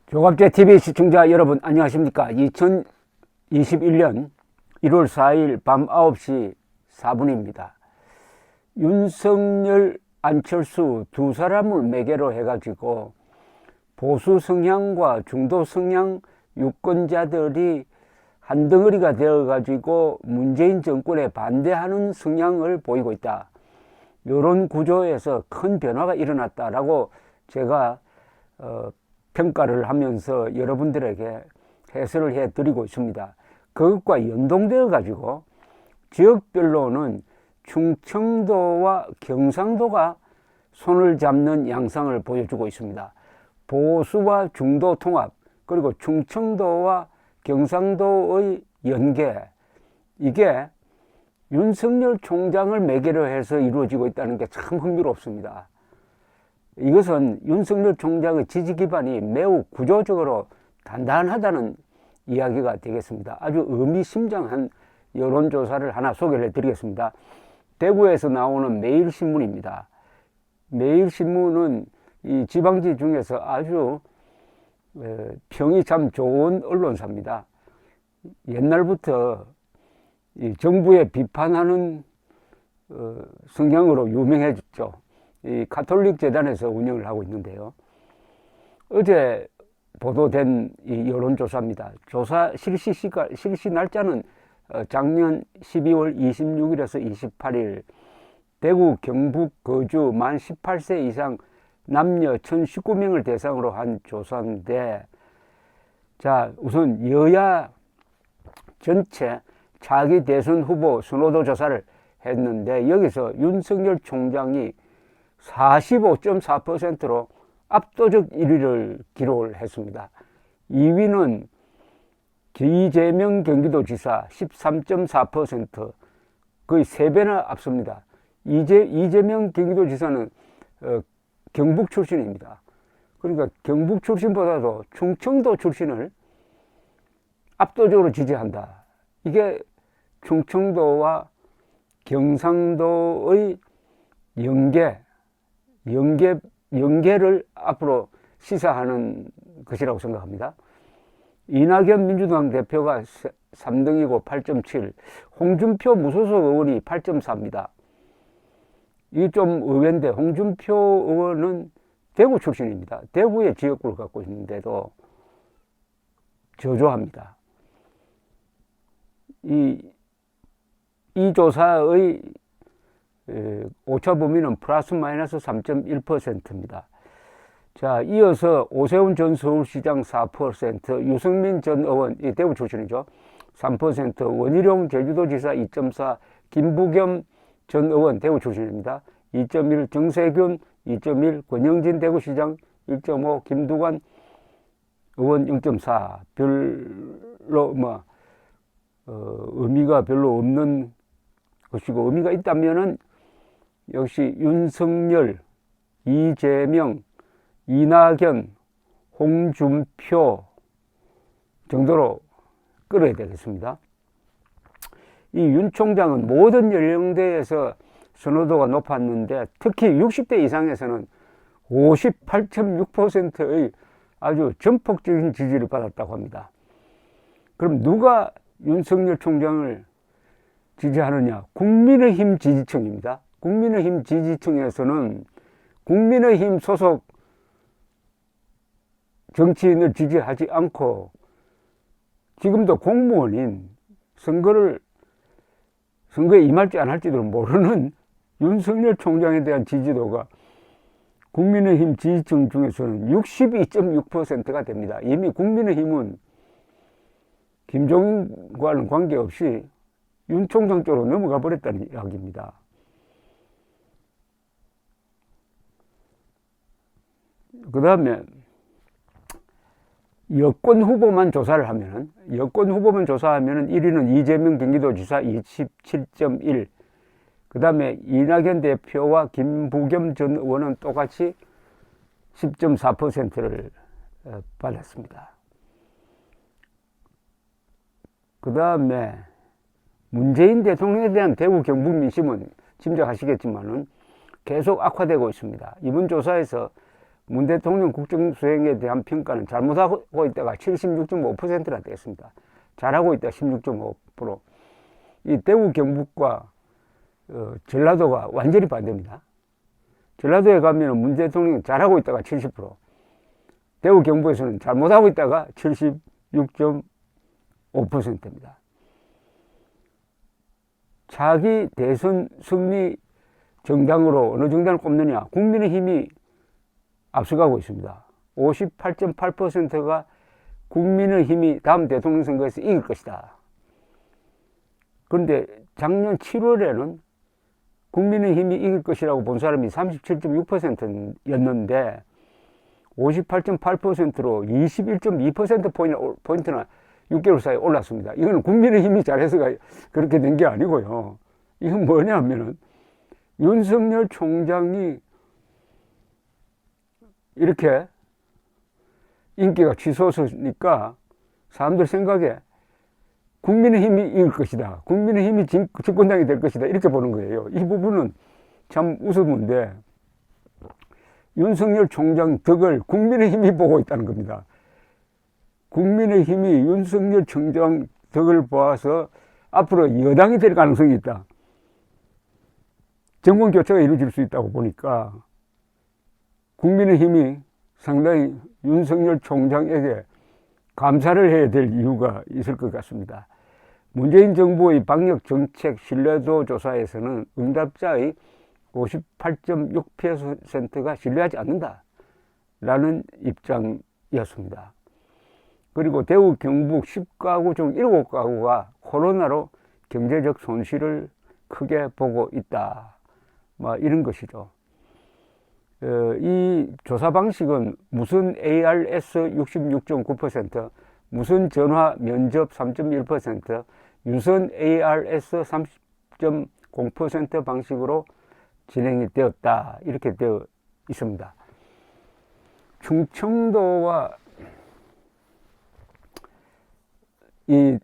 조갑제TV 시청자 여러분 안녕하십니까. 2021년 1월 4일 밤 9시 4분입니다. 윤석열, 안철수 두 사람을 매개로 해가지고 보수 성향과 중도 성향 유권자들이 한 덩어리가 되어가지고 문재인 정권에 반대하는 성향을 보이고 있다. 이런 구조에서 큰 변화가 일어났다라고 제가 평가를 하면서 여러분들에게 해설을 해드리고 있습니다. 그것과 연동되어 가지고 지역별로는 충청도와 경상도가 손을 잡는 양상을 보여주고 있습니다. 보수와 중도 통합, 그리고 충청도와 경상도의 연계, 이게 윤석열 총장을 매개로 해서 이루어지고 있다는 게 참 흥미롭습니다. 이것은 윤석열 총장의 지지 기반이 매우 구조적으로 단단하다는 이야기가 되겠습니다. 아주 의미심장한 여론조사를 하나 소개를 해드리겠습니다. 대구에서 나오는 매일신문입니다. 매일신문은 이 지방지 중에서 아주 평이 참 좋은 언론사입니다. 옛날부터 이 정부에 비판하는 성향으로 유명해졌죠. 이 가톨릭 재단에서 운영을 하고 있는데요. 어제 보도된 이 여론조사입니다. 조사 실시 날짜는 작년 12월 26일에서 28일 대구 경북 거주 만 18세 이상 남녀 1019명을 대상으로 한 조사인데, 자, 우선 여야 전체 차기 대선 후보 선호도 조사를 했는데, 여기서 윤석열 총장이 45.4%로 압도적 1위를 기록을 했습니다. 2위는 이재명 경기도지사 13.4%, 거의 3배나 앞섭니다. 이재명 경기도지사는 경북 출신입니다. 그러니까 경북 출신보다도 충청도 출신을 압도적으로 지지한다. 이게 충청도와 경상도의 연계를 앞으로 시사하는 것이라고 생각합니다. 이낙연 민주당 대표가 3등이고 8.7, 홍준표 무소속 의원이 8.4입니다. 이게 좀 의외인데, 홍준표 의원은 대구 출신입니다. 대구의 지역구를 갖고 있는데도 저조합니다. 이 조사의 오차 범위는 플러스 마이너스 3.1%입니다. 자, 이어서 오세훈 전 서울시장 4%, 유승민 전 의원, 이 대구 출신이죠, 3%, 원희룡 제주도지사 2.4, 김부겸 전 의원 대구 출신입니다. 2.1, 정세균 2.1, 권영진 대구시장 1.5, 김두관 의원 0.4. 별로 의미가 별로 없는 것이고, 의미가 있다면은 역시 윤석열, 이재명, 이낙연, 홍준표 정도로 끌어야 되겠습니다. 이 윤 총장은 모든 연령대에서 선호도가 높았는데, 특히 60대 이상에서는 58.6%의 아주 전폭적인 지지를 받았다고 합니다. 그럼 누가 윤석열 총장을 지지하느냐? 국민의힘 지지층입니다. 국민의힘 지지층에서는 국민의힘 소속 정치인을 지지하지 않고, 지금도 공무원인 선거에 임할지 안 할지도 모르는 윤석열 총장에 대한 지지도가 국민의힘 지지층 중에서는 62.6%가 됩니다. 이미 국민의힘은 김종인과는 관계없이 윤 총장 쪽으로 넘어가 버렸다는 이야기입니다. 그 다음에 여권 후보만 조사하면은 1위는 이재명 경기도지사 27.1, 그 다음에 이낙연 대표와 김부겸 전 의원은 똑같이 10.4%를 받았습니다. 그 다음에 문재인 대통령에 대한 대구 경북 민심은 짐작하시겠지만은 계속 악화되고 있습니다. 이번 조사에서 문 대통령 국정 수행에 대한 평가는 잘못하고 있다가 76.5%나 되었습니다. 잘하고 있다 16.5%. 이 대구 경북과 전라도가 완전히 반대입니다. 전라도에 가면 문 대통령이 잘하고 있다가 70%, 대구 경북에서는 잘못하고 있다가 76.5%입니다. 차기 대선 승리 정당으로 어느 정당을 꼽느냐? 국민의힘이 앞서가고 있습니다. 58.8%가 국민의힘이 다음 대통령 선거에서 이길 것이다. 그런데 작년 7월에는 국민의힘이 이길 것이라고 본 사람이 37.6%였는데 58.8%로 21.2%포인트나 6개월 사이에 올랐습니다. 이거는 국민의힘이 잘해서가 그렇게 된 게 아니고요. 이건 뭐냐면은 윤석열 총장이 이렇게 인기가 치솟으니까 사람들 생각에 국민의힘이 이길 것이다. 국민의힘이 집권당이 될 것이다. 이렇게 보는 거예요. 이 부분은 참 우스운데 윤석열 총장 덕을 국민의힘이 보고 있다는 겁니다. 국민의힘이 윤석열 총장 덕을 보아서 앞으로 여당이 될 가능성이 있다. 정권 교체가 이루어질 수 있다고 보니까 국민의힘이 상당히 윤석열 총장에게 감사를 해야 될 이유가 있을 것 같습니다. 문재인 정부의 방역 정책 신뢰도 조사에서는 응답자의 58.6%가 신뢰하지 않는다라는 입장이었습니다. 그리고 대구 경북 10가구 중 7가구가 코로나로 경제적 손실을 크게 보고 있다. 뭐 이런 것이죠. 이 조사 방식은 무슨 ARS 66.9%, 무슨 전화 면접 3.1%, 유선 ARS 30.0% 방식으로 진행이 되었다. 이렇게 되어 있습니다. 충청도와 이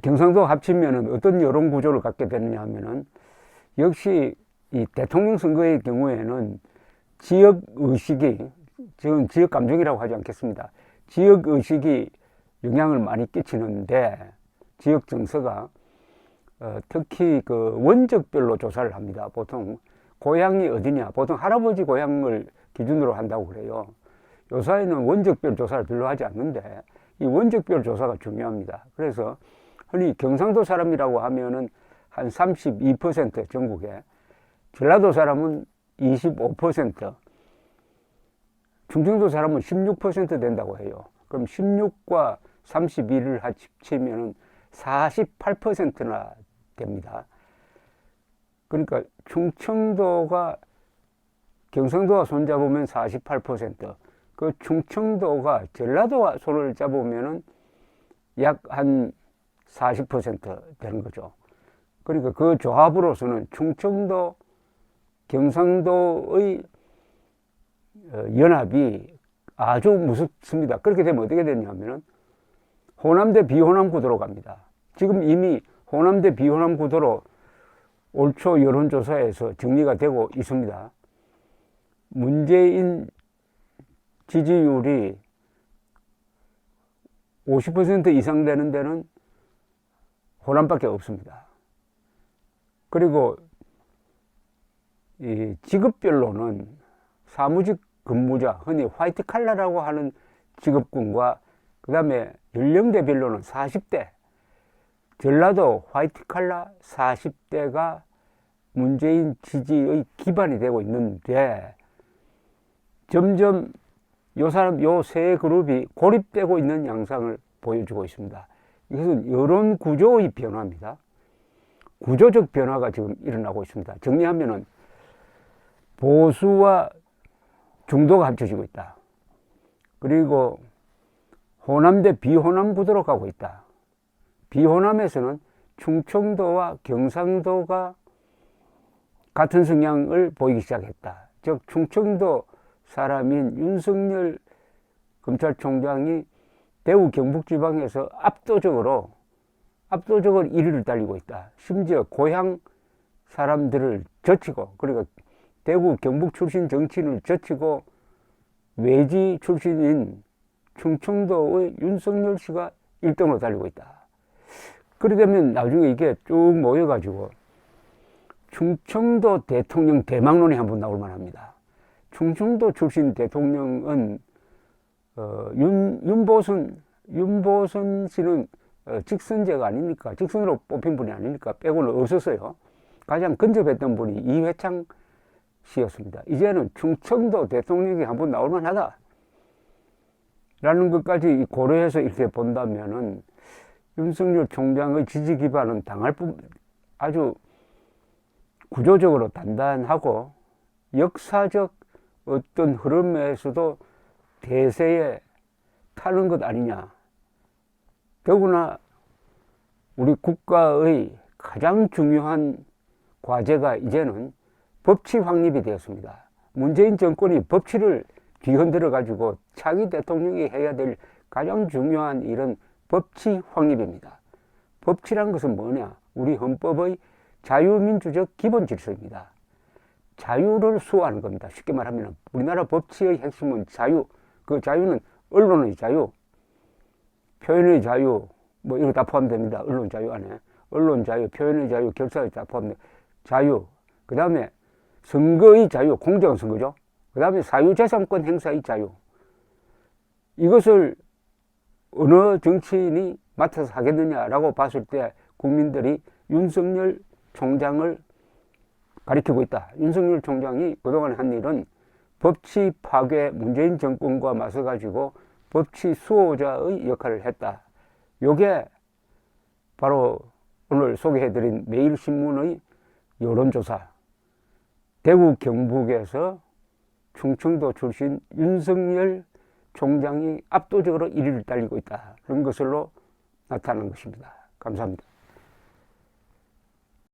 경상도 합치면은 어떤 여론 구조를 갖게 되느냐 하면은 역시 이 대통령 선거의 경우에는 지역 의식이, 지금 지역 감정이라고 하지 않겠습니다. 지역 의식이 영향을 많이 끼치는데 지역 정서가 특히 그 원적별로 조사를 합니다. 보통 고향이 어디냐, 보통 할아버지 고향을 기준으로 한다고 그래요. 요사이는 원적별 조사를 별로 하지 않는데 이 원적별 조사가 중요합니다. 그래서 흔히 경상도 사람이라고 하면은 한 32% 전국에, 전라도 사람은 25%, 충청도 사람은 16% 된다고 해요. 그럼 16과 32를 합치면은 48%나 됩니다. 그러니까 충청도가 경상도와 손잡으면 48%, 그 충청도가 전라도와 손을 잡으면은 약 한 40% 되는 거죠. 그러니까 그 조합으로서는 충청도, 경상도의 연합이 아주 무섭습니다. 그렇게 되면 어떻게 되냐면은 호남대 비호남 구도로 갑니다. 지금 이미 호남대 비호남 구도로 올 초 여론조사에서 정리가 되고 있습니다. 문재인 지지율이 50% 이상 되는 데는 호남밖에 없습니다. 그리고 이 직업별로는 사무직 근무자, 흔히 화이트 칼라라고 하는 직업군과 그 다음에 연령대별로는 40대, 전라도 화이트 칼라 40대가 문재인 지지의 기반이 되고 있는데 점점 요 세 그룹이 고립되고 있는 양상을 보여주고 있습니다. 이것은 여론 구조의 변화입니다. 구조적 변화가 지금 일어나고 있습니다. 정리하면은 보수와 중도가 합쳐지고 있다. 그리고 호남대 비호남 구도로 가고 있다. 비호남에서는 충청도와 경상도가 같은 성향을 보이기 시작했다. 즉 충청도 사람인 윤석열 검찰총장이 대구 경북지방에서 압도적으로 1위를 달리고 있다. 심지어 고향 사람들을 젖히고, 그러니까 대구 경북 출신 정치인을 제치고 외지 출신인 충청도의 윤석열 씨가 1등으로 달리고 있다. 그러게 되면 나중에 이게 쭉 모여가지고 충청도 대통령 대망론이 한번 나올 만합니다. 충청도 출신 대통령은 윤보선 씨는 직선제가 아니니까, 직선으로 뽑힌 분이 아니니까 빼고는 없었어요. 가장 근접했던 분이 이회창 씨였습니다. 이제는 충청도 대통령이 한번 나올 만하다 라는 것까지 고려해서 이렇게 본다면은 윤석열 총장의 지지 기반은 아주 구조적으로 단단하고 역사적 어떤 흐름에서도 대세에 타는 것 아니냐. 더구나 우리 국가의 가장 중요한 과제가 이제는 법치 확립이 되었습니다. 문재인 정권이 법치를 뒤흔들어 가지고 차기 대통령이 해야 될 가장 중요한 일은 법치 확립입니다. 법치란 것은 뭐냐? 우리 헌법의 자유민주적 기본 질서입니다. 자유를 수호하는 겁니다. 쉽게 말하면 우리나라 법치의 핵심은 자유. 그 자유는 언론의 자유, 표현의 자유, 뭐 이거 다 포함됩니다. 언론 자유 안에 언론 자유, 표현의 자유, 결사의 다 포함됩니다. 자유. 그 다음에 선거의 자유, 공정한 선거죠. 그 다음에 사유재산권 행사의 자유. 이것을 어느 정치인이 맡아서 하겠느냐라고 봤을 때 국민들이 윤석열 총장을 가리키고 있다. 윤석열 총장이 그동안 한 일은 법치 파괴, 문재인 정권과 맞서가지고 법치 수호자의 역할을 했다. 요게 바로 오늘 소개해드린 매일신문의 여론조사. 대구 경북에서 충청도 출신 윤석열 총장이 압도적으로 1위를 달리고 있다. 그런 것으로 나타난 것입니다. 감사합니다.